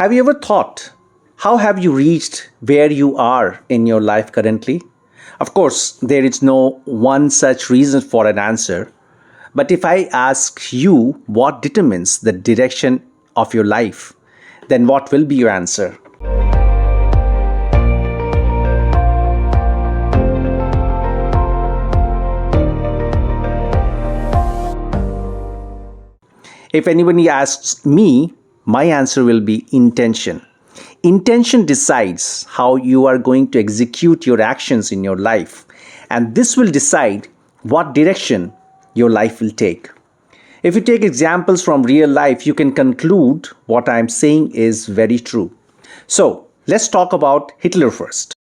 Have you ever thought, how have you reached where you are in your life currently? Of course, there is no one such reason for an answer. But if I ask you what determines the direction of your life, then what will be your answer? If anybody asks me, my answer will be intention. Intention decides how you are going to execute your actions in your life, and this will decide what direction your life will take. If you take examples from real life, you can conclude what I am saying is very true. So, let's talk about Hitler first.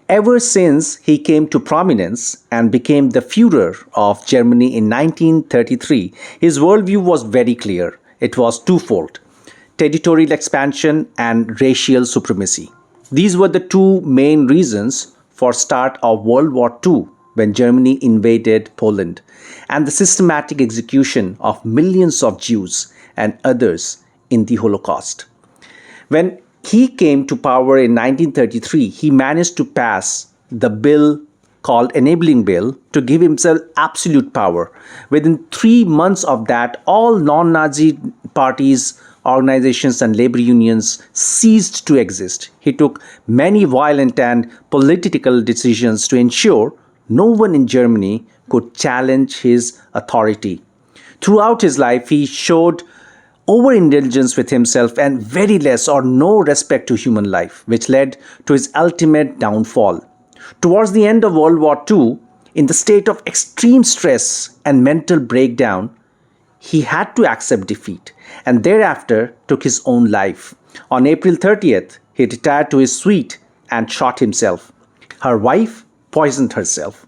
Ever since he came to prominence and became the Führer of Germany in 1933, his worldview was very clear. It was twofold: territorial expansion and racial supremacy. These were the two main reasons for start of World War II when Germany invaded Poland, and the systematic execution of millions of Jews and others in the Holocaust. When he came to power in 1933, he managed to pass the bill called Enabling Bill to give himself absolute power. Within 3 months of that, all non-Nazi parties, organizations and labor unions ceased to exist. He took many violent and political decisions to ensure no one in Germany could challenge his authority. Throughout his life, he showed overindulgence with himself and very less or no respect to human life, which led to his ultimate downfall. Towards the end of World War II, in the state of extreme stress and mental breakdown, he had to accept defeat and thereafter took his own life. On April 30th, he retired to his suite and shot himself. Her wife poisoned herself.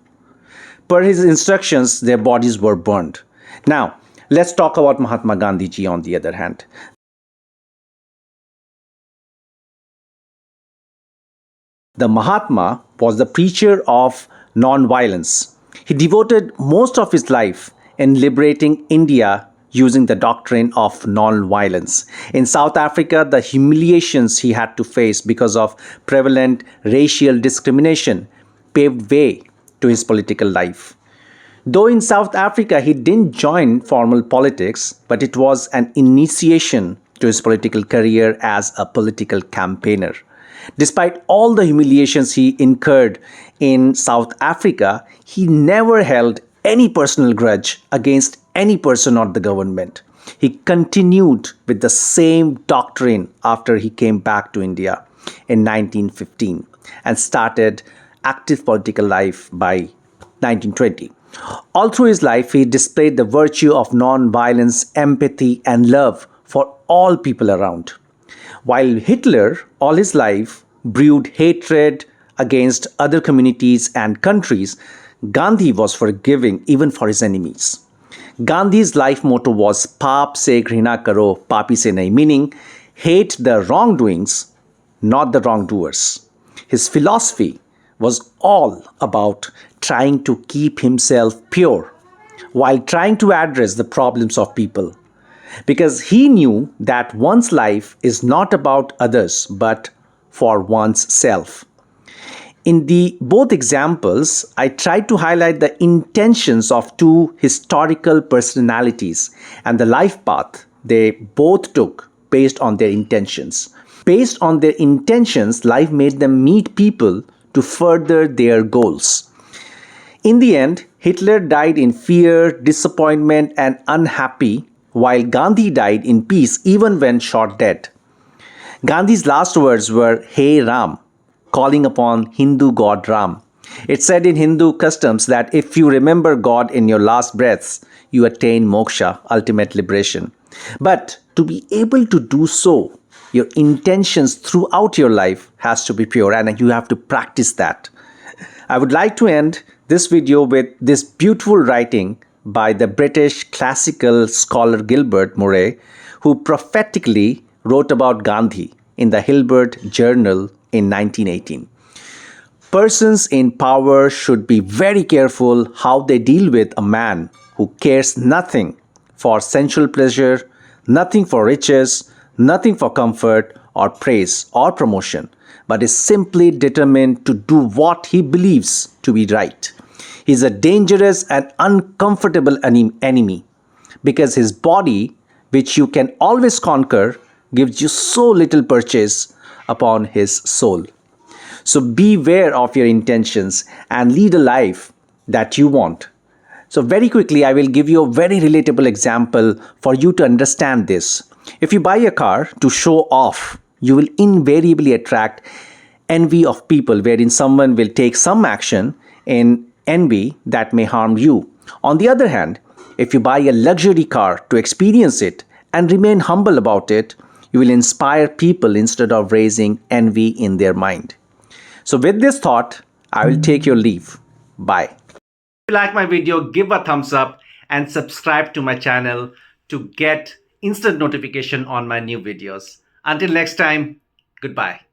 Per his instructions, their bodies were burned. Now, let's talk about Mahatma Gandhi ji on the other hand. The Mahatma was the preacher of non-violence. He devoted most of his life in liberating India using the doctrine of non-violence. In South Africa, the humiliations he had to face because of prevalent racial discrimination paved way to his political life. Though in South Africa he didn't join formal politics, but it was an initiation to his political career as a political campaigner. Despite all the humiliations he incurred in South Africa, he never held any personal grudge against any person or the government. He continued with the same doctrine after he came back to India in 1915 and started active political life by 1920. All through his life, he displayed the virtue of non-violence, empathy, and love for all people around. While Hitler, all his life, brewed hatred against other communities and countries, Gandhi was forgiving even for his enemies. Gandhi's life motto was "Paap se ghrina karo, papi se nahi," meaning hate the wrongdoings, not the wrongdoers. His philosophy was all about trying to keep himself pure while trying to address the problems of people, because he knew that one's life is not about others but for one's self. In the both examples, I tried to highlight the intentions of two historical personalities and the life path they both took based on their intentions. Based on their intentions, life made them meet people to further their goals. In the end, Hitler died in fear, disappointment, and unhappy, while Gandhi died in peace even when shot dead. Gandhi's last words were "Hey Ram," calling upon Hindu god Ram. It's said in Hindu customs that if you remember God in your last breaths, you attain moksha, ultimate liberation. But to be able to do so, your intentions throughout your life has to be pure, and you have to practice that. I would like to end this video with this beautiful writing by the British classical scholar Gilbert Murray, who prophetically wrote about Gandhi in the Hilbert Journal in 1918. Persons in power should be very careful how they deal with a man who cares nothing for sensual pleasure, nothing for riches, nothing for comfort or praise or promotion, but is simply determined to do what he believes to be right. He is a dangerous and uncomfortable enemy because his body, which you can always conquer, gives you so little purchase upon his soul. So beware of your intentions and lead a life that you want. So, very quickly, I will give you a very relatable example for you to understand this. If you buy a car to show off, you will invariably attract envy of people, wherein someone will take some action in envy that may harm you. On the other hand, if you buy a luxury car to experience it and remain humble about it, you will inspire people instead of raising envy in their mind. So, with this thought, I will take your leave. Bye. If you like my video, give a thumbs up and subscribe to my channel to get instant notification on my new videos. Until next time, goodbye.